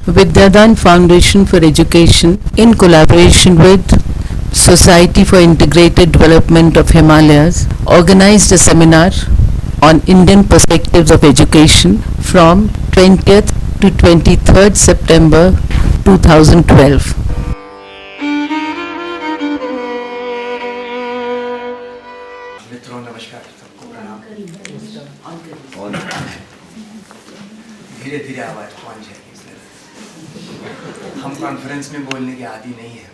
Vidyadan Foundation for Education, in collaboration with Society for Integrated Development of Himalayas, organized a seminar on Indian perspectives of education from 20th to 23rd September 2012. मित्रों नमस्कार, सबको प्रणाम। धीरे धीरे आवाज पहुंच जाएगी इसलिए हम कॉन्फ्रेंस में बोलने के आदी नहीं है।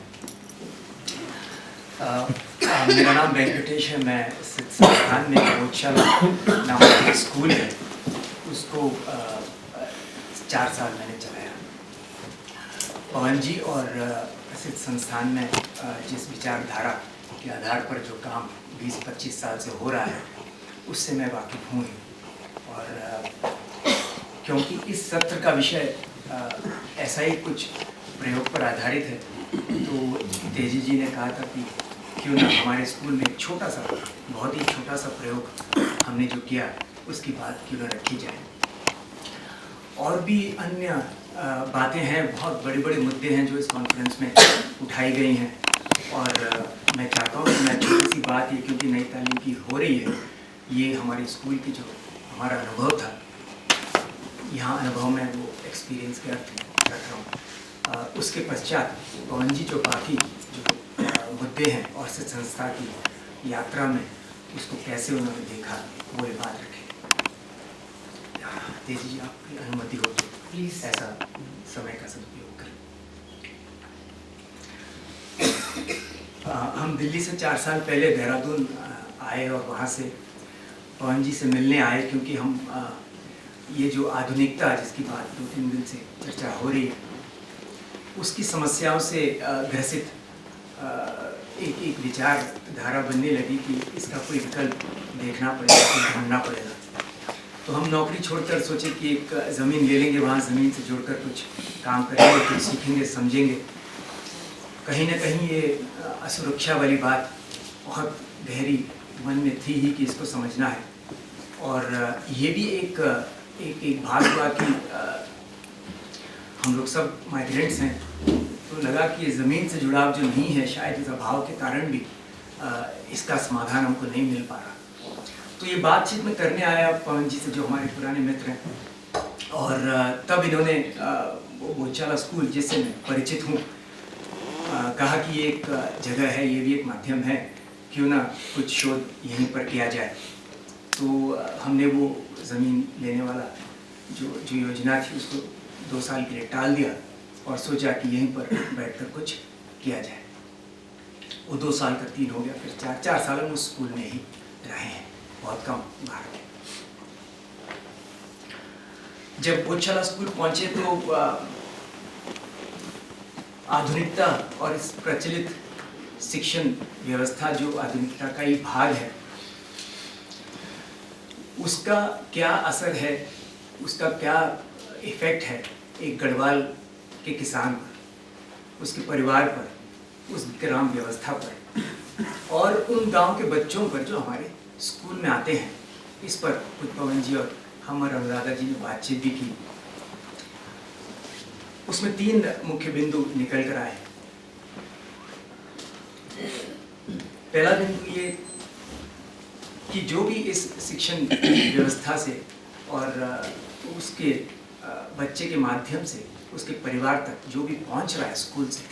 मेरा नाम वेंकटेश है। मैं संस्थान में बोधशाला नाम का स्कूल है, उसको 4 साल मैंने चलाया। पवन जी और सिद्ध संस्थान में जिस विचारधारा के आधार पर जो काम 20-25 साल से हो रहा है उससे मैं वाकिफ हूँ। और क्योंकि इस सत्र का विषय ऐसा ही कुछ प्रयोग पर आधारित है, तो तेजी जी ने कहा था कि क्यों ना हमारे स्कूल में एक छोटा सा, बहुत ही छोटा सा प्रयोग हमने जो किया उसकी बात क्यों ना रखी जाए। और भी अन्य बातें हैं, बहुत बड़े बड़े मुद्दे हैं जो इस कॉन्फ्रेंस में उठाई गई हैं। और मैं चाहता हूँ कि मैं छोटी सी बात ये, क्योंकि नई तालीम की हो रही है, ये हमारे स्कूल की जो हमारा अनुभव था, यहाँ अनुभव में वो एक्सपीरियंस के अर्थ रख रहा हूँ। उसके पश्चात पवन जी जो बाकी जो मुद्दे हैं और सिद्ध संस्था की यात्रा में उसको कैसे उन्होंने देखा, वो ये बात रखें। तेजी जी, आपकी अनुमति हो तो प्लीज़ ऐसा समय का सदुपयोग करें। हम दिल्ली से 4 साल पहले देहरादून आए और वहाँ से पवन जी से मिलने आए, क्योंकि हम ये जो आधुनिकता जिसकी बात 2-3 दिन से चर्चा हो रही है, उसकी समस्याओं से ग्रसित एक विचारधारा बनने लगी कि इसका कोई विकल्प देखना पड़ेगा, ढूंढना पड़ेगा। तो हम नौकरी छोड़कर सोचे कि एक ज़मीन ले लेंगे, वहाँ ज़मीन से जुड़कर कुछ काम करेंगे, कुछ सीखेंगे, समझेंगे। कहीं ना कहीं ये असुरक्षा वाली बात बहुत गहरी मन में थी ही कि इसको समझना है। और ये भी एक भाग हुआ कि हम लोग सब माइग्रेंट्स हैं, तो लगा कि ये ज़मीन से जुड़ाव जो नहीं है, शायद इस अभाव के कारण भी इसका समाधान हमको नहीं मिल पा रहा। तो ये बातचीत में करने आया पवन जी से, जो हमारे पुराने मित्र हैं। और तब इन्होंने बोधशाला स्कूल, जिससे मैं परिचित हूँ, कहा कि ये एक जगह है, ये भी एक माध्यम है, क्यों ना कुछ शोध यहीं पर किया जाए। तो हमने वो ज़मीन लेने वाला जो योजना थी उसको 2 साल के लिए टाल दिया और सोचा कि यहीं पर बैठकर कुछ किया जाए। वो 2 साल का 3 हो गया, फिर 4 साल हम उस स्कूल में ही रहे हैं, बहुत कम बाहर में। जब बोधशाला स्कूल पहुंचे तो आधुनिकता और इस प्रचलित शिक्षण व्यवस्था जो आधुनिकता का ही भाग है, उसका क्या असर है, उसका क्या इफेक्ट है एक गढ़वाल के किसान पर, उसके परिवार पर, उस ग्राम व्यवस्था पर और उन गांव के बच्चों पर जो हमारे स्कूल में आते हैं, इस पर कुछ पवन जी और हम और अनुराधा जी ने बातचीत भी की। उसमें 3 मुख्य बिंदु निकल कर आए। पहला बिंदु ये कि जो भी इस शिक्षण व्यवस्था से और उसके बच्चे के माध्यम से उसके परिवार तक जो भी पहुंच रहा है स्कूल से,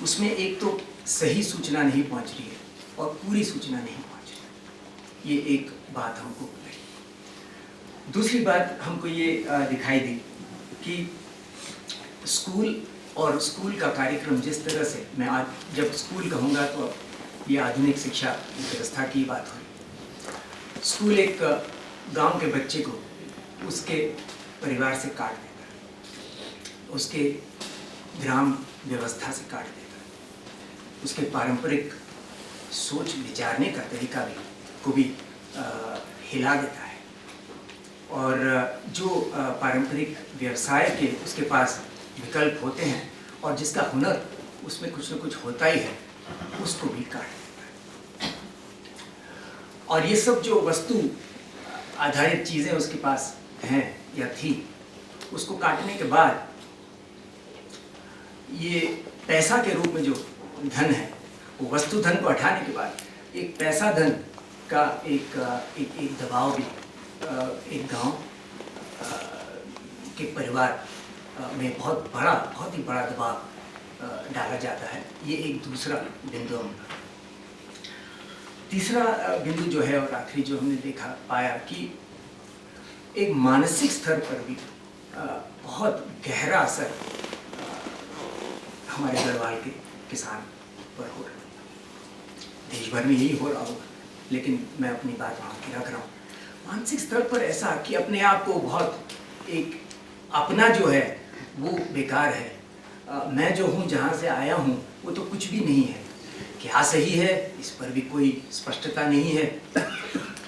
उसमें एक तो सही सूचना नहीं पहुंच रही है और पूरी सूचना नहीं पहुंच रही। ये एक बात हमको लगी। दूसरी बात हमको ये दिखाई दी कि स्कूल और स्कूल का कार्यक्रम जिस तरह से, मैं आज जब स्कूल कहूँगा तो ये आधुनिक शिक्षा व्यवस्था की बात हो रही। स्कूल एक गांव के बच्चे को उसके परिवार से काट देता है, उसके ग्राम व्यवस्था से काट देता है, उसके पारंपरिक सोच विचारने का तरीका को भी हिला देता है। और जो पारंपरिक व्यवसाय के उसके पास विकल्प होते हैं और जिसका हुनर उसमें कुछ न कुछ होता ही है, उसको भी काट देता है। और ये सब जो वस्तु आधारित चीज़ें उसके पास हैं या थी, उसको काटने के बाद ये पैसा के रूप में जो धन है, वो वस्तु धन को हटाने के बाद एक पैसा धन का एक दबाव भी एक गांव के परिवार में बहुत ही बड़ा दबाव डाला जाता है। ये एक दूसरा बिंदु होगा। तीसरा बिंदु जो है और आखिरी जो हमने देखा पाया कि एक मानसिक स्तर पर भी बहुत गहरा असर हमारे गढ़वाल के किसान पर हो रहा है। देश भर में यही हो रहा होगा, लेकिन मैं अपनी बात वहाँ की रख रहा हूँ। मानसिक स्तर पर ऐसा कि अपने आप को बहुत एक अपना जो है वो बेकार है। मैं जो हूँ, जहाँ से आया हूँ, वो तो कुछ भी नहीं है। क्या सही है इस पर भी कोई स्पष्टता नहीं है।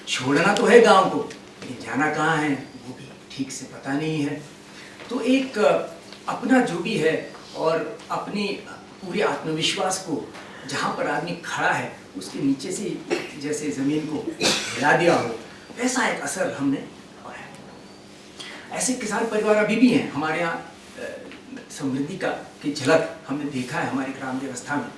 छोड़ना तो है गांव को, लेकिन जाना कहाँ है वो भी ठीक से पता नहीं है। तो एक अपना जो भी है और अपनी पूरे आत्मविश्वास को जहाँ पर आदमी खड़ा है उसके नीचे से जैसे ज़मीन को हिला दिया हो, ऐसा एक असर हमने पाया। ऐसे किसान परिवार अभी भी हैं हमारे यहाँ। समृद्धि की झलक हमने देखा है हमारी ग्राम व्यवस्था में।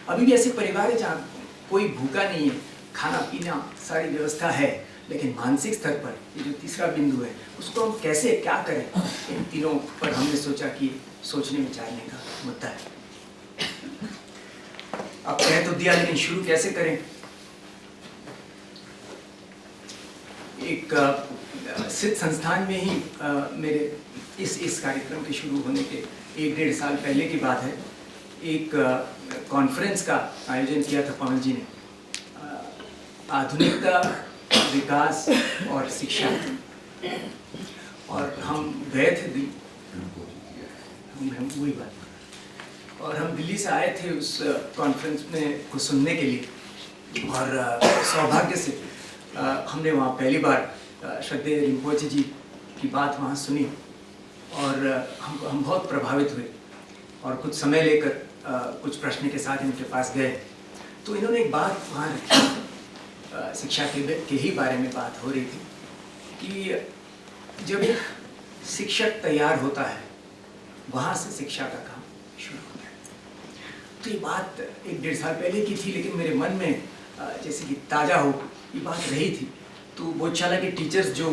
अभी भी ऐसे परिवार है जहाँ कोई भूखा नहीं है, खाना पीना सारी व्यवस्था है, लेकिन मानसिक स्तर पर ये जो तीसरा बिंदु है उसको हम कैसे क्या करें, इन तीनों पर हमने सोचा कि सोचने विचारने का मुद्दा है। अब कह तो दिया, लेकिन शुरू कैसे करें। एक सिद्ध संस्थान में ही मेरे इस कार्यक्रम के शुरू होने के 1-1.5 साल पहले की बात है। एक कॉन्फ्रेंस का आयोजन किया था पवन जी ने, आधुनिकता, विकास और शिक्षा। और हम गए थे वही बात, और हम दिल्ली से आए थे उस कॉन्फ्रेंस में को सुनने के लिए। और सौभाग्य से हमने वहाँ पहली बार श्रद्धेय रिम्पोचे जी की बात वहाँ सुनी, और हम बहुत प्रभावित हुए। और कुछ समय लेकर कुछ प्रश्न के साथ इनके पास गए, तो इन्होंने एक बात वहाँ रखी। शिक्षा के ही बारे में बात हो रही थी कि जब एक शिक्षक तैयार होता है, वहाँ से शिक्षा का काम शुरू होता है। तो ये बात 1-1.5 साल पहले की थी, लेकिन मेरे मन में जैसे कि ताज़ा हो ये बात रही थी। तो बोधशाला के टीचर्स, जो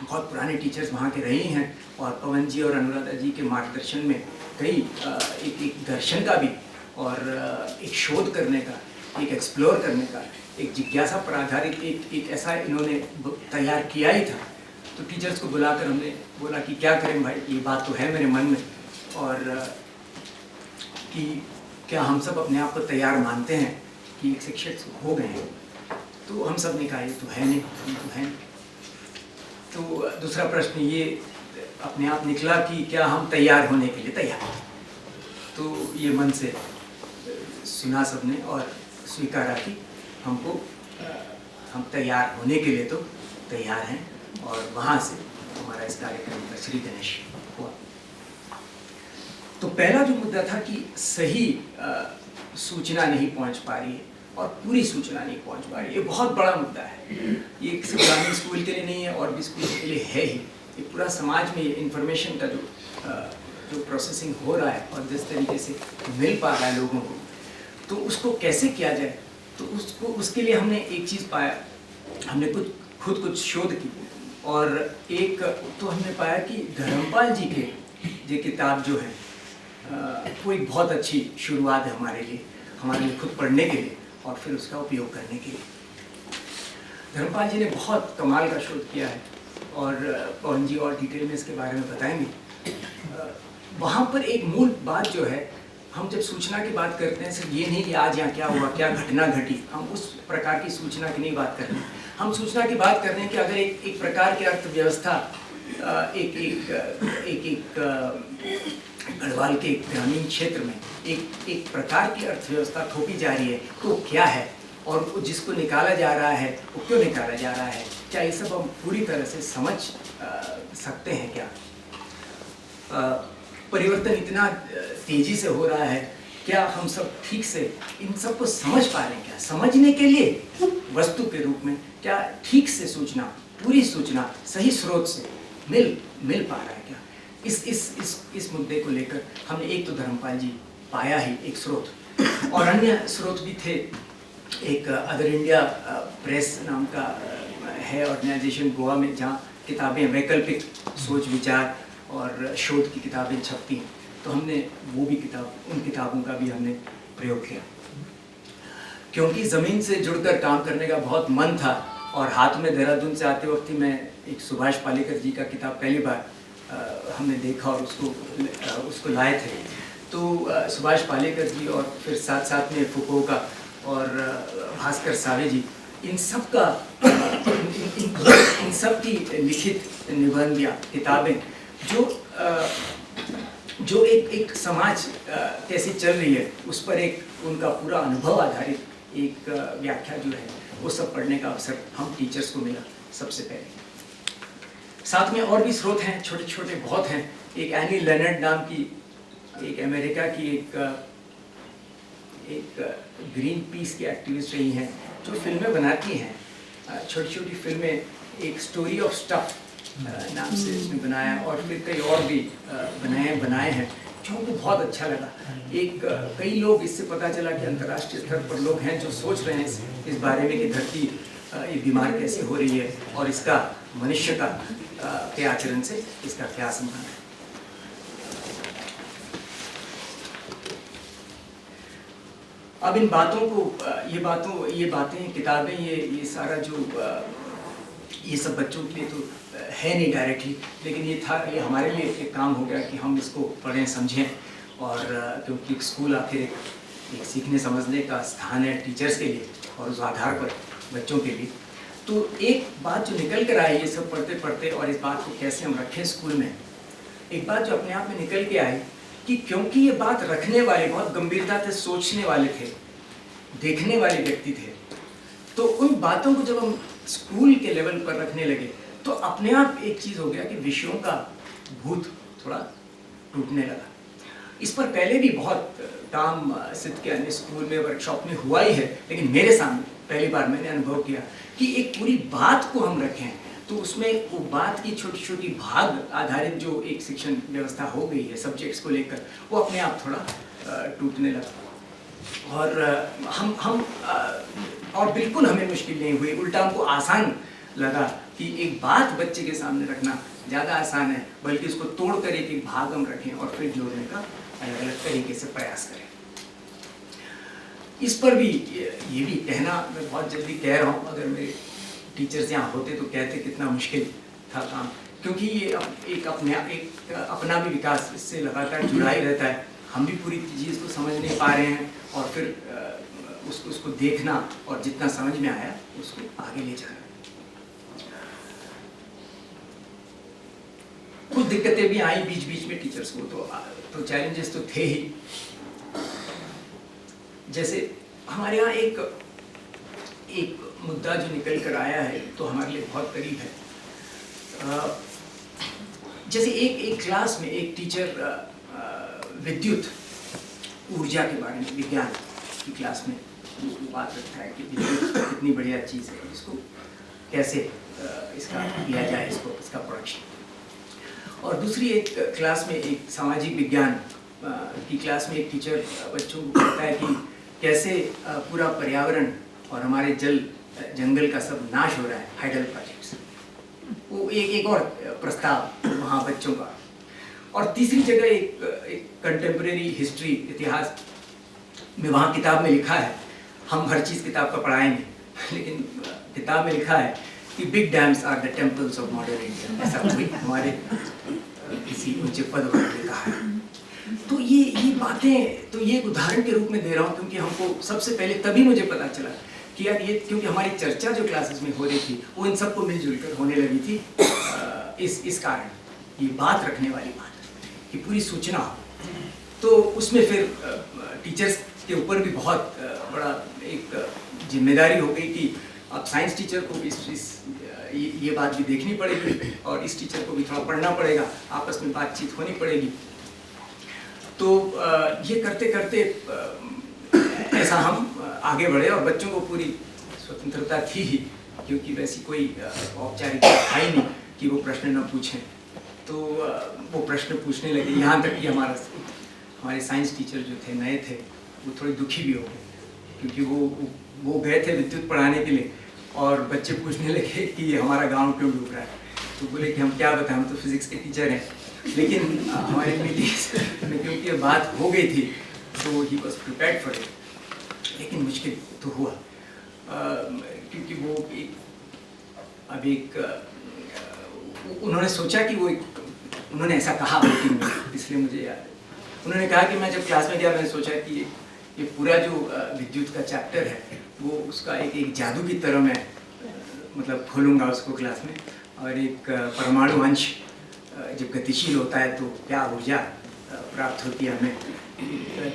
बहुत पुराने टीचर्स वहाँ के रहे हैं, और पवन जी और अनुराधा जी के मार्गदर्शन में कई एक दर्शन का भी और एक शोध करने का, एक एक्सप्लोर करने का, एक जिज्ञासा पर आधारित एक ऐसा इन्होंने तैयार किया ही था। तो टीचर्स को बुलाकर हमने बोला कि क्या करें भाई, ये बात तो है मेरे मन में, और कि क्या हम सब अपने आप को तैयार मानते हैं कि एक शिक्षक हो गए हैं। तो हम सब ने कहा ये तो है नहीं, हम तो हैं। तो दूसरा प्रश्न ये अपने आप निकला कि क्या हम तैयार होने के लिए तैयार हैं। तो ये मन से सुना सबने और स्वीकारा कि हम तैयार होने के लिए तो तैयार हैं। और वहाँ से हमारा इस कार्यक्रम का श्री गणेश हुआ। तो पहला जो मुद्दा था कि सही सूचना नहीं पहुँच पा रही है और पूरी सूचना नहीं पहुँच पा रही है। ये बहुत बड़ा मुद्दा है। ये सिर्फ ग्रामीण स्कूल के लिए नहीं है, और भी स्कूल के लिए है ही। ये पूरा समाज में इन्फॉर्मेशन का जो प्रोसेसिंग हो रहा है और जिस तरीके से मिल पा रहा है लोगों को, तो उसको कैसे किया जाए। तो उसके लिए हमने एक चीज़ पाया, हमने खुद कुछ शोध की, और एक तो हमने पाया कि धर्मपाल जी के ये किताब जो है वो एक बहुत अच्छी शुरुआत है हमारे लिए खुद पढ़ने के लिए और फिर उसका उपयोग करने के लिए। धर्मपाल जी ने बहुत कमाल का शोध किया है, और पवन जी और डिटेल में इसके बारे में बताएंगे। वहाँ पर एक मूल बात जो है, हम जब सूचना की बात करते हैं, सिर्फ ये नहीं कि आज यहाँ क्या हुआ, क्या घटना घटी, हम उस प्रकार की सूचना की नहीं बात कर रहे हैं। हम सूचना की बात कर रहे हैं कि अगर एक प्रकार की अर्थव्यवस्था एक गढ़वाल के ग्रामीण क्षेत्र में एक प्रकार की अर्थव्यवस्था थोपी जा रही है, तो क्या है, और जिसको निकाला जा रहा है वो क्यों निकाला जा रहा है, क्या ये सब हम पूरी तरह से समझ सकते हैं क्या। परिवर्तन इतना तेजी से हो रहा है, क्या हम सब ठीक से इन सब को समझ पा रहे हैं क्या। समझने के लिए वस्तु के रूप में क्या ठीक से सूचना, पूरी सूचना सही स्रोत से मिल पा रहा है क्या। इस मुद्दे को लेकर हमने एक तो धर्मपाल जी पाया ही एक स्रोत, और अन्य स्रोत भी थे। एक अदर इंडिया प्रेस नाम का है ऑर्गेनाइजेशन गोवा में, जहाँ किताबें वैकल्पिक सोच विचार और शोध की किताबें छपती हैं, तो हमने वो भी उन किताबों का भी हमने प्रयोग किया। क्योंकि ज़मीन से जुड़कर काम करने का बहुत मन था, और हाथ में देहरादून से आते वक्त ही मैं एक सुभाष पालेकर जी का किताब पहली बार हमने देखा और उसको लाए थे। तो सुभाष पालेकर जी और फिर साथ में फुको का और भास्कर सावे जी, इन सब की लिखित निबंध या किताबें जो एक समाज कैसी चल रही है उस पर एक उनका पूरा अनुभव आधारित एक व्याख्या जो है वो सब पढ़ने का अवसर हम टीचर्स को मिला सबसे पहले। साथ में और भी स्रोत हैं, छोटे छोटे बहुत हैं। एक एनी लेनर्ड नाम की एक अमेरिका की एक ग्रीन पीस की एक्टिविस्ट रही हैं, जो फिल्में बनाती हैं, छोटी छोटी फिल्में। एक स्टोरी ऑफ स्टफ नाम से उसने बनाया, और फिर कई और भी बनाए हैं जो हमको बहुत अच्छा लगा। कई लोग, इससे पता चला कि अंतर्राष्ट्रीय स्तर पर लोग हैं जो सोच रहे हैं इस बारे में कि धरती ये बीमार कैसे हो रही है और इसका मनुष्य के आचरण से इसका क्या संबंध है। अब इन बातों को ये बातें किताबें ये सारा जो ये सब बच्चों के लिए तो है नहीं डायरेक्टली, लेकिन ये हमारे लिए एक काम हो गया कि हम इसको पढ़ें समझें। और क्योंकि स्कूल आखिर एक सीखने समझने का स्थान है टीचर्स के लिए और उस आधार पर बच्चों के लिए। तो एक बात जो निकल कर आई ये सब पढ़ते पढ़ते, और इस बात को कैसे हम रखें स्कूल में, एक बात जो अपने आप में निकल के आई कि क्योंकि ये बात रखने वाले बहुत गंभीरता से सोचने वाले थे, देखने वाले व्यक्ति थे, तो उन बातों को जब हम स्कूल के लेवल पर रखने लगे तो अपने आप एक चीज़ हो गया कि विषयों का भूत थोड़ा टूटने लगा। इस पर पहले भी बहुत काम सिद्ध के अन्य स्कूल में वर्कशॉप में हुआ ही है, लेकिन मेरे सामने पहली बार मैंने अनुभव किया कि एक पूरी बात को हम रखें तो उसमें वो बात की छोटी छोटी भाग आधारित जो एक शिक्षण व्यवस्था हो गई है सब्जेक्ट्स को लेकर, वो अपने आप थोड़ा टूटने लगा। और और बिल्कुल हमें मुश्किल नहीं हुई, उल्टा हमको आसान लगा कि एक बात बच्चे के सामने रखना ज़्यादा आसान है, बल्कि उसको तोड़ कर एक भाग हम रखें और फिर जोड़ने का अलग अलग तरीके से प्रयास करें। इस पर भी ये भी कहना मैं बहुत जल्दी कह रहा हूँ, अगर मेरे टीचर्स यहाँ होते तो कहते कितना मुश्किल था काम, क्योंकि ये एक अपना भी विकास इससे लगातार जुड़ा ही रहता है। हम भी पूरी चीज़ को समझ नहीं पा रहे हैं और फिर उसको देखना और जितना समझ में आया उसको आगे ले जाना। कुछ दिक्कतें भी आई बीच बीच में टीचर्स को, तो चैलेंजेस तो थे ही। जैसे हमारे यहाँ एक मुद्दा जो निकल कर आया है तो हमारे लिए बहुत करीब है। जैसे एक क्लास में एक टीचर विद्युत ऊर्जा के बारे में विज्ञान की क्लास में बात रखता है कि विद्युत कितनी बढ़िया चीज़ है, इसको कैसे इसका लिया जाए, इसका प्रोडक्शन। और दूसरी एक क्लास में एक सामाजिक विज्ञान की क्लास में एक टीचर बच्चों को कहता है कि कैसे पूरा पर्यावरण और हमारे जंगल का सब नाश हो रहा है हाइडल प्रोजेक्ट्स। वो एक और प्रस्ताव वहाँ बच्चों का। और तीसरी जगह एक कंटेम्प्रेरी हिस्ट्री इतिहास में वहाँ किताब में लिखा है, हम हर चीज़ किताब का पढ़ाएंगे, लेकिन किताब में लिखा है कि big dams are the temples of modern India. ऐसा कोई हमारे किसी ऊंचे पद पर लिखा है। तो ये बातें तो ये उदाहरण के रूप में दे रहा हूँ, क्योंकि हमको सबसे पहले तभी मुझे पता चला कि यार ये, क्योंकि हमारी चर्चा जो क्लासेस में हो रही थी वो इन सबको मिलजुल कर होने लगी थी। इस कारण ये बात रखने वाली बात कि पूरी सूचना, तो उसमें फिर टीचर्स के ऊपर भी बहुत बड़ा एक जिम्मेदारी हो गई कि अब साइंस टीचर को भी ये बात भी देखनी पड़ेगी और इस टीचर को भी थोड़ा पढ़ना पड़ेगा, आपस में बातचीत होनी पड़ेगी। तो ये करते करते ऐसा हम आगे बढ़े और बच्चों को पूरी स्वतंत्रता थी ही, क्योंकि वैसी कोई औपचारिकता था ही नहीं कि वो प्रश्न न पूछें। तो वो प्रश्न पूछने लगे, यहाँ तक कि हमारे साइंस टीचर जो थे, नए थे, वो थोड़े दुखी भी हो गए, क्योंकि वो गए थे विद्युत पढ़ाने के लिए और बच्चे पूछने लगे कि हमारा गांव क्यों डूब रहा है। तो बोले कि हम क्या बताएं, हम तो फिजिक्स के टीचर हैं। लेकिन हमारे मीटिंग में क्योंकि ये बात हो गई थी तो he was prepared for it. लेकिन मुश्किल तो हुआ, क्योंकि वो उन्होंने सोचा कि उन्होंने ऐसा कहा मीटिंग में, इसलिए मुझे याद है। उन्होंने कहा कि मैं जब क्लास में गया, मैंने सोचा कि ये पूरा जो विद्युत का चैप्टर है वो उसका एक जादू की तरह मैं मतलब खोलूँगा उसको क्लास में, और एक परमाणु अंश जब गतिशील होता है तो क्या ऊर्जा प्राप्त होती है हमें,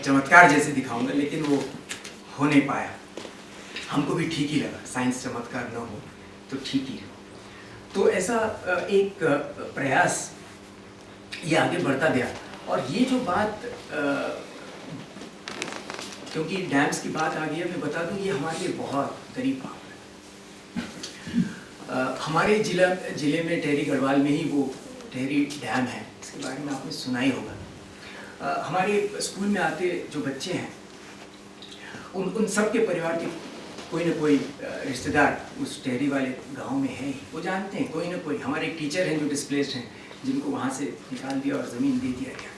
चमत्कार जैसे दिखाऊंगा। लेकिन वो हो नहीं पाया। हमको भी ठीक ही लगा, साइंस चमत्कार न हो तो ठीक ही है। तो ऐसा एक प्रयास ये आगे बढ़ता गया। और ये जो बात, क्योंकि डैम्स की बात आ गई है, मैं बता दूं ये हमारे लिए बहुत करीब बात है। हमारे जिले में टेहरी गढ़वाल में ही वो टेहरी डैम है, इसके बारे में आपने सुना ही होगा। हमारे स्कूल में आते जो बच्चे हैं उन सब के परिवार के कोई ना कोई रिश्तेदार उस टेहरी वाले गांव में है ही, वो जानते हैं कोई ना कोई। हमारे एक टीचर हैं जो डिस्प्लेस्ड हैं, जिनको वहाँ से निकाल दिया और ज़मीन दे दिया गया।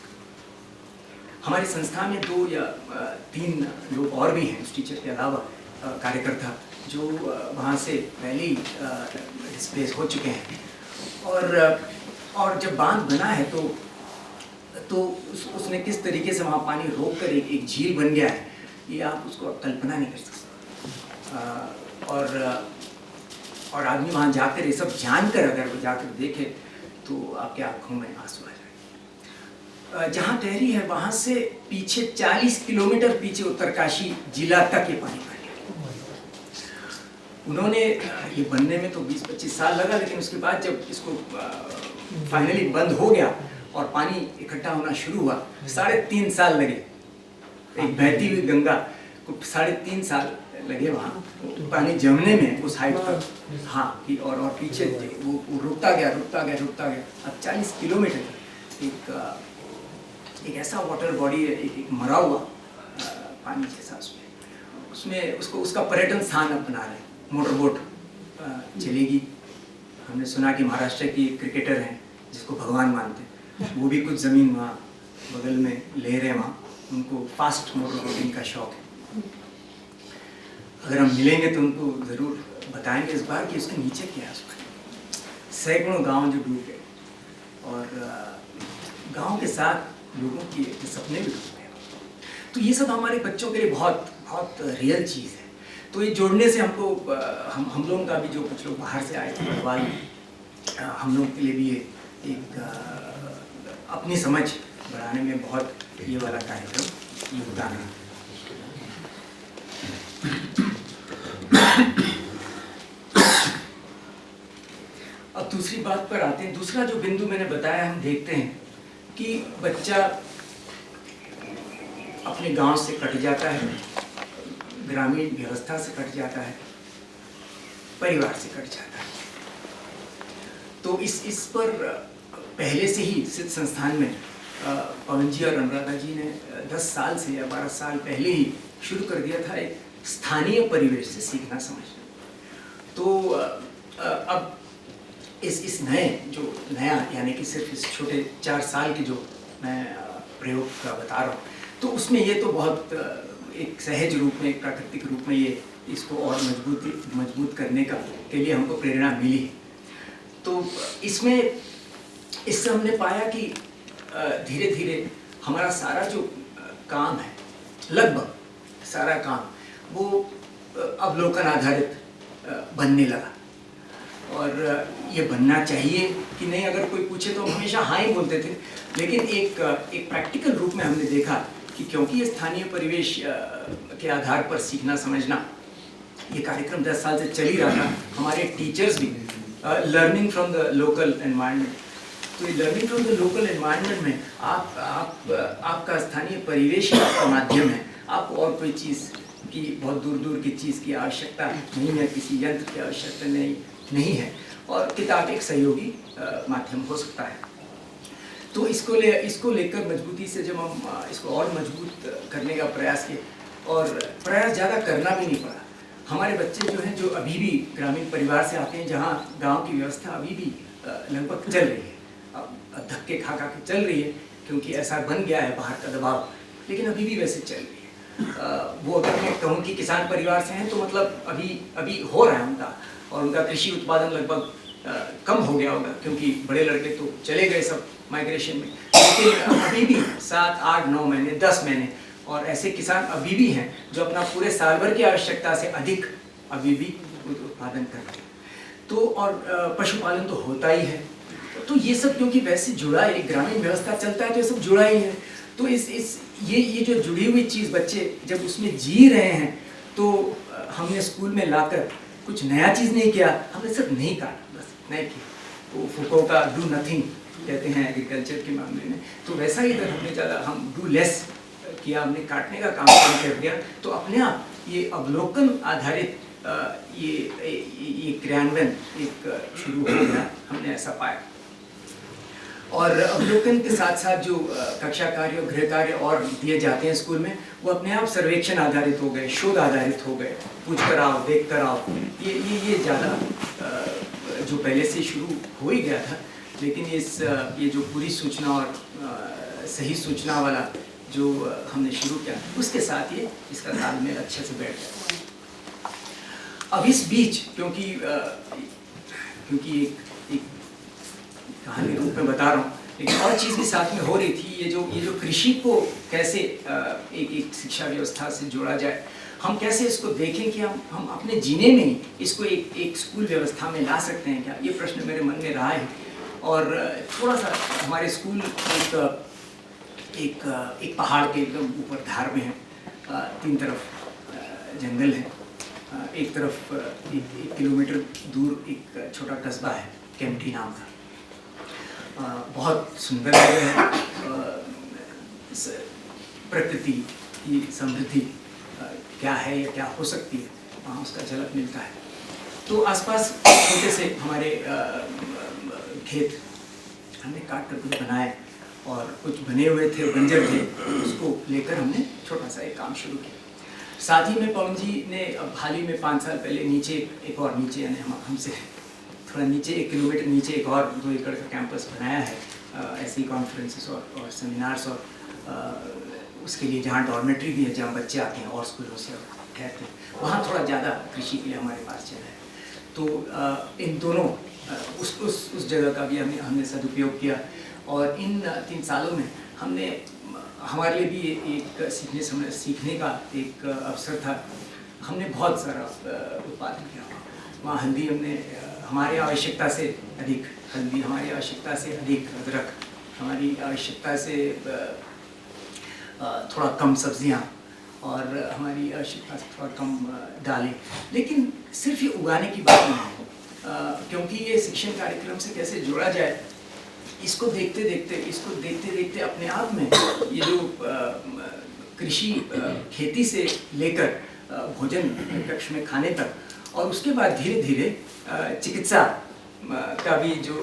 हमारी संस्था में 2 या 3 लोग और भी हैं उस टीचर के अलावा, कार्यकर्ता, जो वहाँ से पहले ही डिस्प्लेस हो चुके हैं। और जब बांध बना है तो उसने किस तरीके से वहाँ पानी रोक कर एक झील बन गया है, ये आप उसको कल्पना नहीं कर सकते। और आदमी वहाँ जाकर ये सब जानकर अगर वो जाकर देखे तो आपके आंखों में आंसू आ जाए। जहाँ टेहरी है वहाँ से पीछे 40 किलोमीटर पीछे उत्तरकाशी जिला तक ये पानी भर गया। उन्होंने ये बनने में तो 20-25 साल लगा, लेकिन उसके बाद जब इसको फाइनली बंद हो गया और पानी इकट्ठा होना शुरू हुआ, 3.5 साल लगे। एक बहती हुई गंगा को 3.5 साल लगे वहाँ पानी जमने में उस हाइट तक। हाँ, कि और पीछे वो रुकता गया। अब 40 किलोमीटर एक ऐसा वाटर बॉडी है, एक मरा हुआ पानी जैसा, उसमें उसका पर्यटन स्थान अब बना रहे हैं। मोटर बोट चलेगी। हमने सुना कि महाराष्ट्र की क्रिकेटर हैं जिसको भगवान मानते हैं, वो भी कुछ ज़मीन वहाँ बगल में ले रहे हैं। वहाँ उनको फास्ट मोटर बोटिंग का शौक है। अगर हम मिलेंगे तो उनको ज़रूर बताएंगे इस बार कि उसके नीचे क्या है। सैकड़ों गांव जो डूब गए, और गांव के साथ लोगों के सपने भी डूब गए। तो ये सब हमारे बच्चों के लिए बहुत बहुत रियल चीज़ है। तो ये जोड़ने से हमको हम लोगों का भी, जो कुछ लोग बाहर से आए थे गढ़वाल में, हम लोगों के लिए भी ये एक अपनी समझ बढ़ाने में बहुत ये वाला कार्यक्रम योगदान है। अब दूसरी बात पर आते हैं। दूसरा जो बिंदु मैंने बताया, हम देखते हैं कि बच्चा अपने गांव से कट जाता है, ग्रामीण व्यवस्था से कट जाता है, परिवार से कट जाता है। तो इस पर पहले से ही सिद्ध संस्थान में पवन जी और अनुराधा जी ने 10 साल से या 12 साल पहले ही शुरू कर दिया था एक स्थानीय परिवेश से सीखना समझना। तो अब इस नया यानी कि सिर्फ इस छोटे 4 साल के जो मैं प्रयोग का बता रहा हूँ, तो उसमें ये तो बहुत एक सहज रूप में, एक प्राकृतिक रूप में ये इसको और मजबूत करने के लिए हमको प्रेरणा मिली। तो इससे हमने पाया कि धीरे धीरे हमारा सारा जो काम है, लगभग सारा काम, वो अवलोकन आधारित बनने लगा। और ये बनना चाहिए कि नहीं, अगर कोई पूछे तो हम हमेशा हाँ ही बोलते थे। लेकिन एक प्रैक्टिकल रूप में हमने देखा कि क्योंकि ये स्थानीय परिवेश के आधार पर सीखना समझना ये कार्यक्रम 10 साल से चल ही रहा था। हमारे टीचर्स भी learning from the local environment, तो ये learning from the local environment में आपका स्थानीय परिवेश का माध्यम है। आपको और कोई चीज़ की, बहुत दूर की चीज़ की आवश्यकता नहीं है, किसी यंत्र की आवश्यकता नहीं है, और किताब एक सहयोगी माध्यम हो सकता है। तो इसको लेकर मजबूती से जब हम इसको और मजबूत करने का प्रयास किए, और प्रयास ज़्यादा करना भी नहीं पड़ा। हमारे बच्चे जो हैं, जो अभी भी ग्रामीण परिवार से आते हैं, जहाँ गांव की व्यवस्था अभी भी लगभग चल रही है, अब धक्के खा खा के चल रही है क्योंकि ऐसा बन गया है बाहर का दबाव, लेकिन अभी भी वैसे चल रही है। वो अगर मैं कहूँ कि किसान परिवार से हैं तो मतलब अभी हो रहा है उनका, और उनका कृषि उत्पादन लगभग कम हो गया होगा क्योंकि बड़े लड़के तो चले गए सब माइग्रेशन में, लेकिन अभी भी 7, 8, 9 महीने, 10 महीने और ऐसे किसान अभी भी हैं जो अपना पूरे साल भर की आवश्यकता से अधिक अभी भी उत्पादन करते हैं। तो और पशुपालन तो होता ही है। तो ये सब क्योंकि वैसे जुड़ा है, ग्रामीण व्यवस्था चलता है तो ये सब जुड़ा ही है। तो ये जो जुड़ी हुई चीज़ बच्चे जब उसमें जी रहे हैं, तो हमने स्कूल में लाकर कुछ नया चीज़ नहीं किया, हमने सिर्फ नहीं काटा, बस नहीं किया। तो फुको का डू नथिंग कहते हैं एग्रीकल्चर के मामले में, तो वैसा ही हमने ज़्यादा हम डू लेस किया, हमने काटने का काम कम कर दिया। तो अपने आप ये अवलोकन आधारित ये क्रियान्वयन एक शुरू हो गया, हमने ऐसा पाया। और अवलोकन के साथ साथ जो कक्षा कार्य और गृह कार्य और दिए जाते हैं स्कूल में, वो अपने आप सर्वेक्षण आधारित हो गए, शोध आधारित हो गए, पूछ कर आओ, देख कर आओ। ये ज़्यादा जो पहले से शुरू हो ही गया था, लेकिन ये जो पूरी सूचना और सही सूचना वाला जो हमने शुरू किया, उसके साथ ये इसका तालमेल अच्छे से बैठ गया। अब इस बीच क्योंकि एक कहानी रूप में बता रहा हूँ, लेकिन और चीज़ भी साथ में हो रही थी। ये जो कृषि को कैसे एक शिक्षा व्यवस्था से जोड़ा जाए, हम कैसे इसको देखें कि हम अपने जीने में ही इसको एक स्कूल व्यवस्था में ला सकते हैं क्या, ये प्रश्न मेरे मन में रहा है। और थोड़ा सा हमारे स्कूल एक पहाड़ के एकदम ऊपर धार में है, 3 तरफ जंगल है, एक तरफ 1 किलोमीटर दूर एक छोटा कस्बा है केम्प्टी नाम का। बहुत सुंदर जगह है, प्रकृति की समृद्धि क्या है या क्या हो सकती है, वहाँ उसका झलक मिलता है। तो आसपास छोटे से हमारे खेत हमने काट कर कुछ बनाए, और कुछ बने हुए थे, बंजर थे, उसको लेकर हमने छोटा सा एक काम शुरू किया। साथ ही में पवन जी ने अब हाल ही में 5 साल पहले नीचे एक और नीचे यानी हमसे थोड़ा नीचे 1 किलोमीटर नीचे एक और 2 एकड़ का कैंपस बनाया है, ऐसी कॉन्फ्रेंसेस और सेमिनार्स और उसके लिए जहाँ डॉर्मेट्री भी है, जहाँ बच्चे आते हैं और स्कूलों से ठहरते हैं, वहाँ थोड़ा ज़्यादा कृषि के लिए हमारे पास चला है। तो इन दोनों उस जगह का भी हमने सदुपयोग किया, और इन 3 सालों में हमने हमारे लिए भी एक सीखने का एक अवसर था। हमने बहुत सारा उत्पादन किया वहाँ। हल्दी हमने हमारी आवश्यकता से अधिक हल्दी, हमारी आवश्यकता से अधिक अदरक, हमारी आवश्यकता से थोड़ा कम सब्जियाँ, और हमारी आवश्यकता से थोड़ा कम दालें। लेकिन सिर्फ ये उगाने की बात नहीं है, क्योंकि ये शिक्षण कार्यक्रम से कैसे जोड़ा जाए, इसको देखते देखते अपने आप में ये जो कृषि खेती से लेकर भोजन कक्ष में खाने तक, और उसके बाद धीरे धीरे चिकित्सा का भी जो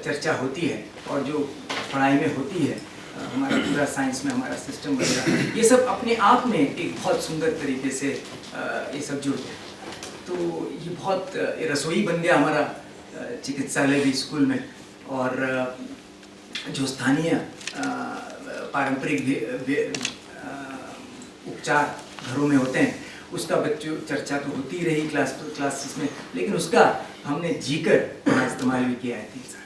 चर्चा होती है और जो पढ़ाई में होती है, हमारा पूरा साइंस में हमारा सिस्टम वगैरह, ये सब अपने आप में एक बहुत सुंदर तरीके से ये सब जुड़ गया। तो ये बहुत रसोई बन गया हमारा चिकित्सालय भी स्कूल में, और जो स्थानीय पारंपरिक उपचार घरों में होते हैं, उसका बच्चों चर्चा तो होती ही रही क्लासेस में, लेकिन उसका हमने जीकर इस्तेमाल भी किया है 3 साल।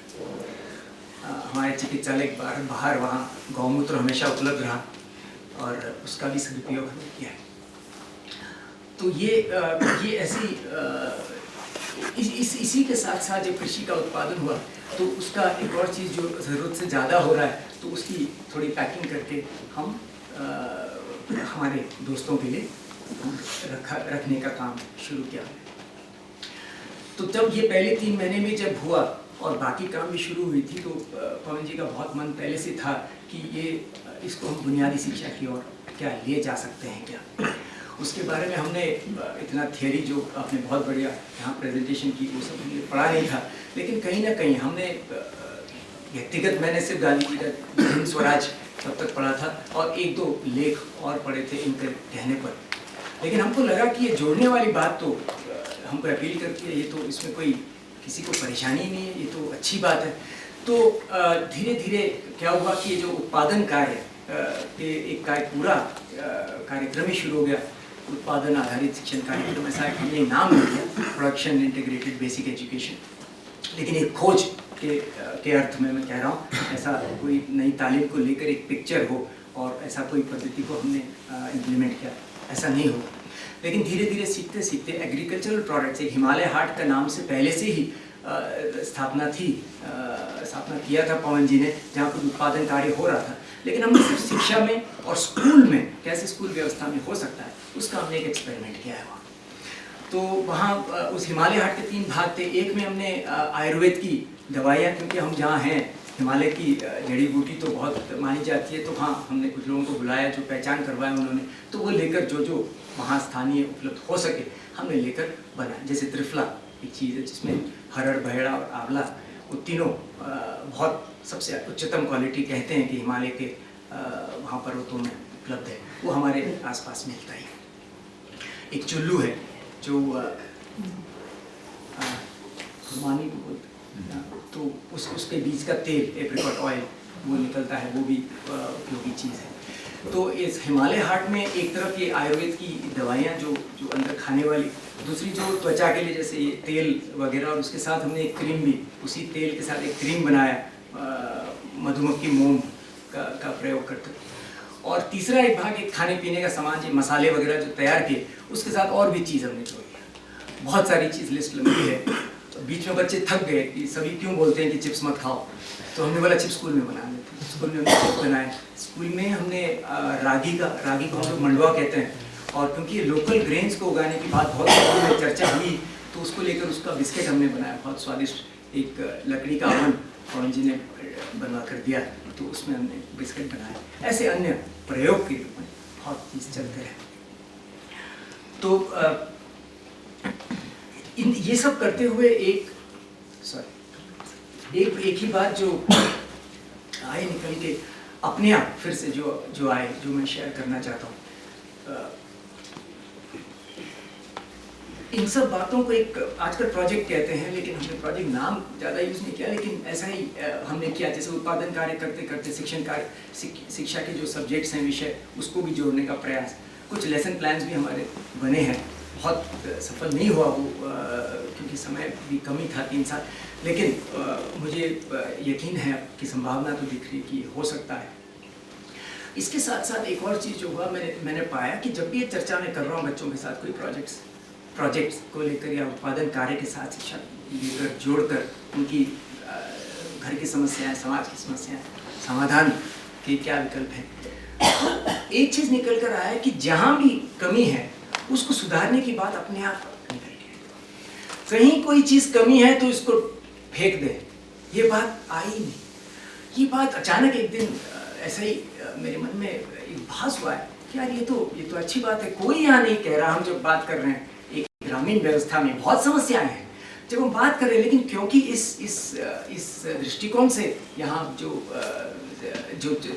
हमारे चिकित्सालय के बाहर वहाँ गौमूत्र हमेशा उपलब्ध रहा, और उसका भी सदुपयोग हमने किया है। तो ये ऐसी इसी के साथ साथ जब कृषि का उत्पादन हुआ, तो उसका एक और चीज़ जो ज़रूरत से ज़्यादा हो रहा है, तो उसकी थोड़ी पैकिंग करके हम हमारे दोस्तों के लिए रखने का काम शुरू किया। तो जब ये पहले 3 महीने में जब हुआ और बाकी काम भी शुरू हुई थी, तो पवन जी का बहुत मन पहले से था कि इसको हम बुनियादी शिक्षा की ओर क्या ले जा सकते हैं क्या। उसके बारे में हमने इतना थियरी जो आपने बहुत बढ़िया यहाँ प्रेजेंटेशन की, वो सब हमने पढ़ा नहीं था, लेकिन कहीं ना कहीं हमने व्यक्तिगत मैंने सिर्फ गांधी जी का हिंद स्वराज तब तक पढ़ा था और एक दो लेख और पढ़े थे इनके कहने पर, लेकिन हमको लगा कि ये जोड़ने वाली बात तो हमको अपील करती है, ये तो इसमें कोई किसी को परेशानी नहीं है, ये तो अच्छी बात है। तो धीरे धीरे क्या हुआ कि ये जो उत्पादन कार्य के एक पूरा कार्यक्रम ही शुरू हो गया, उत्पादन आधारित शिक्षण कार्यक्रम, ऐसा हमने नाम दिया प्रोडक्शन इंटीग्रेटेड बेसिक एजुकेशन। लेकिन एक खोज के अर्थ में मैं कह रहा हूँ, ऐसा कोई नई तालीम को लेकर एक पिक्चर हो और ऐसा कोई पद्धति को हमने इम्प्लीमेंट किया, ऐसा नहीं हो। लेकिन धीरे धीरे सीखते सीखते एग्रीकल्चरल प्रोडक्ट्स, एक हिमालय हाट का नाम से पहले से ही स्थापना किया था पवन जी ने, जहाँ पर उत्पादन कार्य हो रहा था। लेकिन हमने सिर्फ शिक्षा में और स्कूल में, कैसे स्कूल व्यवस्था में हो सकता है, उसका हमने एक एक्सपेरिमेंट किया है वहाँ। तो वहाँ उस हिमालय हाट के 3 भाग थे। एक में हमने आयुर्वेद की दवाइयाँ, क्योंकि हम जहाँ हैं हिमालय की जड़ी बूटी तो बहुत मानी जाती है, तो हाँ हमने कुछ लोगों को बुलाया जो पहचान करवाया उन्होंने, तो वो लेकर जो वहाँ स्थानीय उपलब्ध हो सके हमने लेकर बनाया। जैसे त्रिफला एक चीज़ है जिसमें हरड़, बहेड़ा और आंवला, वो तीनों बहुत सबसे उच्चतम क्वालिटी कहते हैं कि हिमालय के वहाँ पर्वतों में उपलब्ध है, वो हमारे आसपास मिलता ही है। एक चुल्लू है जो खुरमानी को बोलते हैं, तो उसके बीज का तेल, एप्रिकॉट ऑयल, वो निकलता है, वो भी उपयोगी चीज़ है। तो इस हिमालय हाट में एक तरफ ये आयुर्वेद की दवाइयाँ जो अंदर खाने वाली, दूसरी जो त्वचा के लिए जैसे ये तेल वगैरह, और उसके साथ हमने एक क्रीम भी, उसी तेल के साथ एक क्रीम बनाया मधुमक्खी मोम का प्रयोग करते। और तीसरा एक भाग एक खाने पीने का सामान, जो मसाले वगैरह जो तैयार किए, उसके साथ और भी चीज़ हमने जोड़ी। बहुत सारी चीज़ लिस्ट लंबी है। तो बीच में बच्चे थक गए कि सभी क्यों बोलते हैं कि चिप्स मत खाओ, तो हमने बोला चिप्स स्कूल में बना लेते। स्कूल में हमने चिप्स बनाए। स्कूल में हमने रागी को हम लोग मंडवा कहते हैं, और क्योंकि लोकल ग्रेन्स को उगाने की बात बहुत स्कूल में चर्चा हुई, तो उसको लेकर उसका बिस्किट हमने बनाया, बहुत स्वादिष्ट। एक लकड़ी का ओवन पवन जी ने बनवा कर दिया, तो उसमें हमने बिस्किट बनाया। ऐसे अन्य प्रयोग के रूप में बहुत चीज़ चलते रहे। तो ये सब करते हुए एक ही बात जो आए निकल के अपने आप फिर से जो आए, जो मैं शेयर करना चाहता हूँ। इन सब बातों को एक आजकल प्रोजेक्ट कहते हैं, लेकिन हमने प्रोजेक्ट नाम ज़्यादा यूज़ नहीं किया, लेकिन ऐसा ही हमने किया। जैसे उत्पादन कार्य करते करते शिक्षण कार्य, शिक्षा के जो सब्जेक्ट्स हैं, विषय, उसको भी जोड़ने का प्रयास। कुछ लेसन प्लान्स भी हमारे बने हैं। बहुत सफल नहीं हुआ वो, क्योंकि समय भी कमी था 3 साल, लेकिन मुझे यकीन है कि संभावना तो दिख रही कि हो सकता है। इसके साथ साथ एक और चीज़ जो हुआ, मैंने पाया कि जब भी ये चर्चा मैं कर रहा हूँ बच्चों के साथ कोई प्रोजेक्ट्स को लेकर या उत्पादन कार्य के साथ शिक्षा लेकर जोड़कर उनकी घर की समस्याएं, समाज की समस्याएं, समाधान के क्या विकल्प हैं, एक चीज़ निकल कर आया है कि जहाँ भी कमी है उसको सुधारने की बात अपने आप निकल गई। कहीं कोई चीज़ कमी है तो इसको फेंक दे, ये बात आई नहीं। ये बात अचानक एक दिन ऐसा ही मेरे मन में एक भास हुआ है कि यार ये तो अच्छी बात है। कोई यहाँ नहीं कह रहा, हम जब बात कर रहे हैं एक ग्रामीण व्यवस्था में बहुत समस्याएं हैं, जब हम बात कर रहे हैं, लेकिन क्योंकि इस दृष्टिकोण से यहाँ जो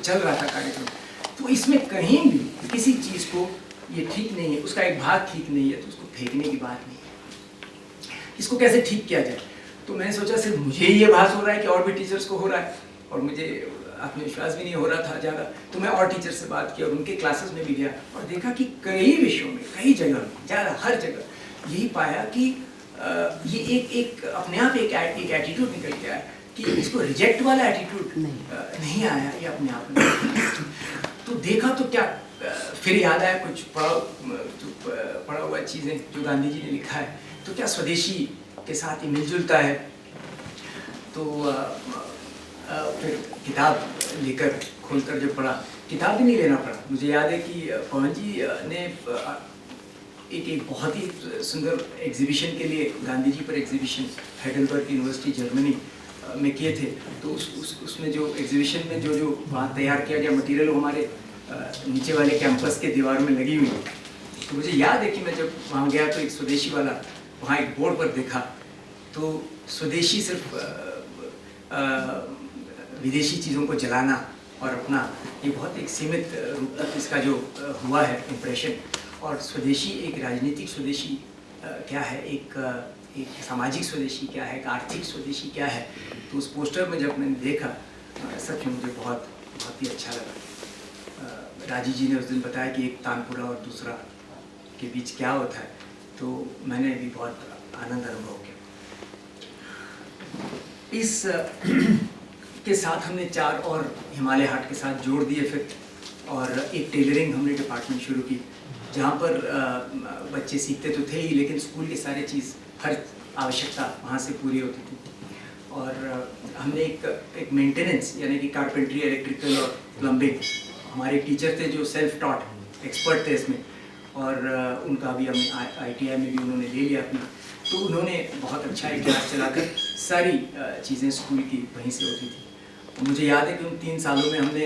चल रहा था कार्यक्रम, तो इसमें कहीं भी किसी चीज़ को ये ठीक नहीं है, उसका एक भाग ठीक नहीं है, तो उसको फेंकने की बात नहीं है। इसको कैसे ठीक किया जाए? तो मैंने सोचा सिर्फ मुझे ही ये भास हो रहा है कि और भी टीचर्स को हो रहा है, और मुझे आत्मविश्वास भी नहीं हो रहा था ज़्यादा। तो मैं और टीचर से बात की और उनके क्लासेस में भी गया और देखा कि कई विषयों में, कई जगह, ज़्यादा हर जगह यही पाया कि ये एक अपने आप एक एटीट्यूड निकल के आया कि इसको रिजेक्ट वाला एटीट्यूड नहीं आया, ये अपने आप में। तो देखा तो क्या, फिर याद आया कुछ पढ़ा हुआ चीज़ें जो गांधी जी ने लिखा है, तो क्या स्वदेशी के साथ ही मिलजुलता है। तो फिर किताब लेकर खोलकर जब पढ़ा, किताब भी नहीं लेना पड़ा। मुझे याद है कि पवन जी ने एक बहुत ही सुंदर एग्जीबिशन के लिए, गांधी जी पर एग्जीबिशन हाइडेलबर्ग यूनिवर्सिटी जर्मनी में किए थे। तो उसमें जो एग्जीबिशन में जो वहाँ तैयार किया गया मटेरियल, वो हमारे नीचे वाले कैंपस के दीवार में लगी हुई। तो मुझे याद है कि मैं जब वहाँ गया तो एक स्वदेशी वाला वहाँ एक बोर्ड पर देखा, तो स्वदेशी सिर्फ विदेशी चीज़ों को जलाना और अपना, ये बहुत एक सीमित रूप तक इसका जो हुआ है इम्प्रेशन। और स्वदेशी, एक राजनीतिक स्वदेशी क्या है, एक सामाजिक स्वदेशी क्या है, एक आर्थिक स्वदेशी क्या है, तो उस पोस्टर में जब मैंने देखा सच में मुझे बहुत ही अच्छा लगा। राजीव जी ने उस दिन बताया कि एक तानपुरा और दूसरा के बीच क्या होता है, तो मैंने भी बहुत आनंद अनुभव किया। इस के साथ हमने 4 और हिमालय हाट के साथ जोड़ दिए फिर, और एक टेलरिंग हमने डिपार्टमेंट शुरू की, जहाँ पर बच्चे सीखते तो थे ही, लेकिन स्कूल की सारी चीज़, हर आवश्यकता वहाँ से पूरी होती थी। और हमने एक मेंटेनेंस, यानी कि कारपेंट्री, इलेक्ट्रिकल और प्लम्बिंग, हमारे टीचर थे जो सेल्फ टॉट एक्सपर्ट थे इसमें, और उनका भी हमें ITI में भी उन्होंने ले लिया अपना। तो उन्होंने बहुत अच्छा एक क्लास चलाकर सारी चीज़ें स्कूल की वहीं से होती थी। मुझे याद है कि उन 3 सालों में हमने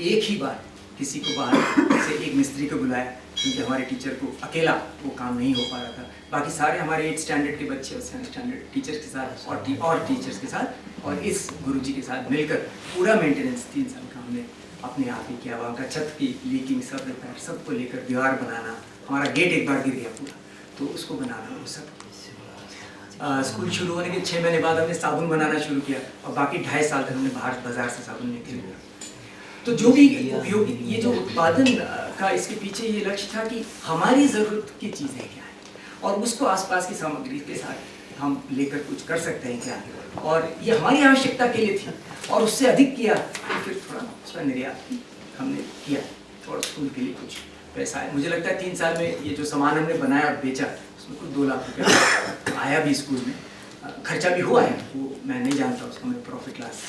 एक ही बार किसी को बाहर से एक मिस्त्री को बुलाया, क्योंकि हमारे टीचर को अकेला वो काम नहीं हो पा रहा था। बाकी सारे हमारे 8th स्टैंडर्ड के बच्चे और 7th स्टैंडर्ड टीचर्स के साथ और टीचर्स के साथ और इस गुरुजी के साथ मिलकर पूरा मेंटेनेंस 3 साल का हमने अपने आप ही किया। वहाँ का छत की लीकिंग, सब रिपेयर, सबको लेकर दीवार बनाना, हमारा गेट एक बार गिर गया पूरा, तो उसको बनाना, वो सब। स्कूल शुरू होने के 6 महीने बाद हमने साबुन बनाना शुरू किया, और बाकी 2.5 साल तक हमने बाजार से साबुन नहीं खरीदा। तो जो भी उपयोगी, ये जो उत्पादन का इसके पीछे ये लक्ष्य था कि हमारी ज़रूरत की चीज़ें क्या है, और उसको आसपास की सामग्री के साथ हम लेकर कुछ कर सकते हैं क्या, और ये हमारी आवश्यकता के लिए थी। और उससे अधिक किया तो फिर थोड़ा उसका निर्यात हमने किया, और स्कूल के लिए कुछ पैसा आया। मुझे लगता है 3 साल में ये जो सामान हमने बनाया और बेचा, उसमें कुछ 2 लाख रुपया आया भी स्कूल में, खर्चा भी हुआ है, वो मैं नहीं जानता, उसको मैं प्रॉफिट लॉस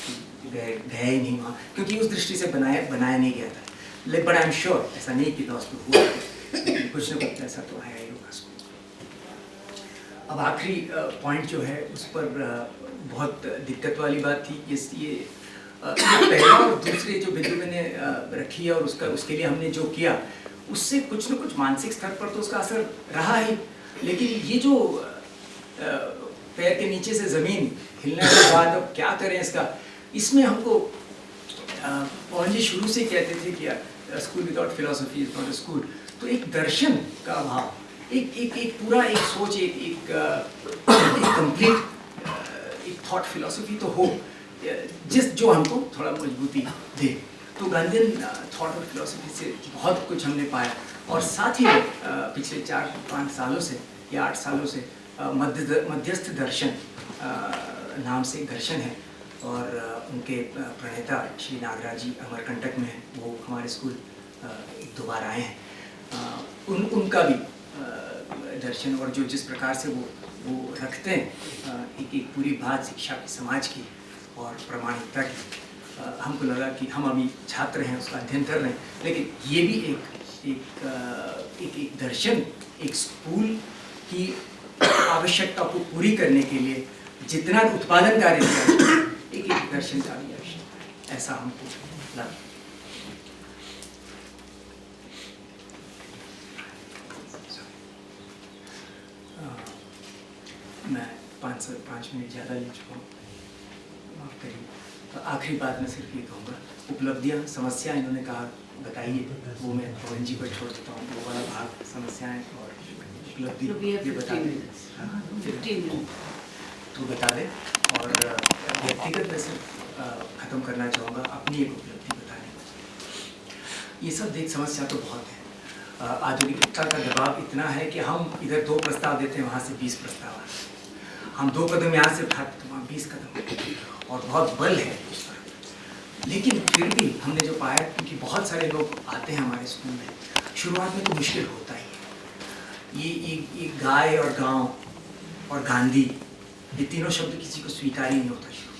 गया ही नहीं वहाँ, क्योंकि उस दृष्टि से बनाया नहीं गया था। लेकिन बट आई एम श्योर ऐसा नहीं कि लॉस तो हुआ, कुछ न कुछ पैसा तो आया ही होगा स्कूल। अब आखिरी पॉइंट जो है उस पर बहुत दिक्कत वाली बात थी। ये पहला और दूसरे जो बिंदु मैंने रखी है और उसके लिए हमने जो किया, उससे कुछ न कुछ मानसिक स्तर पर तो उसका असर रहा ही, लेकिन ये जो पैर के नीचे से ज़मीन हिलने के बाद अब क्या करें इसमें हमको पवन जी शुरू से कहते थे कि school without philosophy is not a school. तो एक दर्शन का अभाव, एक पूरा एक सोच, एक कंप्लीट एक थॉट फिलॉसफी तो हो जो हमको थोड़ा मजबूती दे। तो गांधीयन थॉट और फिलॉसफी से बहुत कुछ हमने पाया, और साथ ही पिछले 4-5 सालों से या 8 सालों से मध्यस्थ दर्शन नाम से एक दर्शन है, और उनके प्रणेता श्री नागराज जी अमरकंटक में हैं, वो हमारे स्कूल 2 बार आए हैं। उनका भी दर्शन, और जो जिस प्रकार से वो रखते हैं एक पूरी बात शिक्षा की, समाज की और प्रामाणिकता की, हमको लगा कि हम अभी छात्र हैं, उसका अध्ययन कर रहे हैं, लेकिन ये भी एक दर्शन, एक स्कूल की आवश्यकता को पूरी करने के लिए जितना उत्पादन कार्य किया, एक दर्शन का भी आवश्यकता है, ऐसा हमको लगा। मैं 5 मिनट ज़्यादा ले चुका हूँ, माफ़ करिए। तो आखिरी बात मैं सिर्फ ये कहूँगा, उपलब्धियाँ, समस्या इन्होंने कहा बताइए, वो मैं पवन जी पर छोड़ देता हूँ, वो वाला भाग समस्याएं और उपलब्धि ये बता दें। 15 मिनट तो बता दें, और व्यक्तिगत मैं सिर्फ ख़त्म करना चाहूँगा अपनी एक उपलब्धि बताने। ये सब देख समस्या तो बहुत है, आधुनिकता का दबाव इतना है कि हम इधर 2 प्रस्ताव देते हैं, वहाँ से 20 प्रस्ताव आते हैं, हम 2 कदम यहाँ से उठाते हैं, वहाँ 20 कदम, और बहुत बल है उस पर। लेकिन फिर भी हमने जो पाया, क्योंकि बहुत सारे लोग आते हैं हमारे स्कूल में, शुरुआत में तो मुश्किल होता ही है। ये गाय और गांव और गांधी, ये तीनों शब्द किसी को स्वीकार ही नहीं होता शुरू।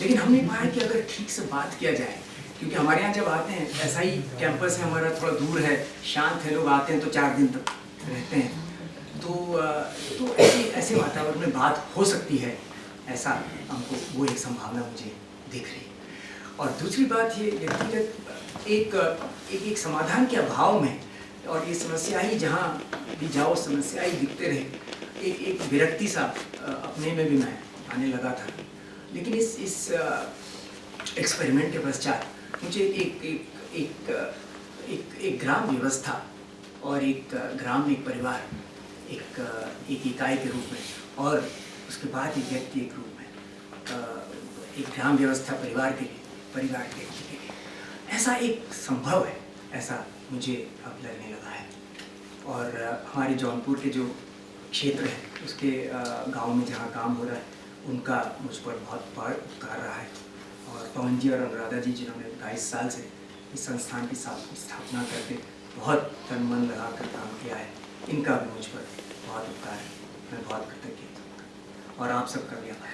लेकिन हमने पाया कि अगर ठीक से बात किया जाए, क्योंकि हमारे यहाँ जब आते हैं, ऐसा ही कैंपस है हमारा, थोड़ा दूर है, शांत है, लोग आते हैं तो 4 दिन तक रहते हैं, तो ऐसे वातावरण में बात हो सकती है, ऐसा हमको वो एक संभावना मुझे दिख रही है। और दूसरी बात ये व्यक्तिगत एक समाधान के अभाव में, और ये समस्या ही जहाँ भी जाओ समस्या ही दिखते रहे, एक विरक्ति सा अपने में भी मैं आने लगा था। लेकिन इस एक्सपेरिमेंट के पश्चात मुझे एक ग्राम व्यवस्था और एक ग्राम, एक परिवार, एक इकाई के रूप में, और उसके बाद एक व्यक्ति एक रूप में, एक ग्राम व्यवस्था परिवार के लिए, परिवार के व्यक्ति के लिए, ऐसा एक संभव है, ऐसा मुझे अब लगने लगा है। और हमारे जौनपुर के जो क्षेत्र है उसके गांव में जहां काम हो रहा है उनका मुझ पर बहुत बड़ा उपकार रहा है। और पवन जी और अनुराधा जी जिन्होंने 22 साल से इस संस्थान की स्थापना करके बहुत तन मन लगा कर काम किया है, इनका भी मुझ पर बहुत उपकार है। मैं बहुत कृतज्ञ हूँ और आप सबका भी आभार।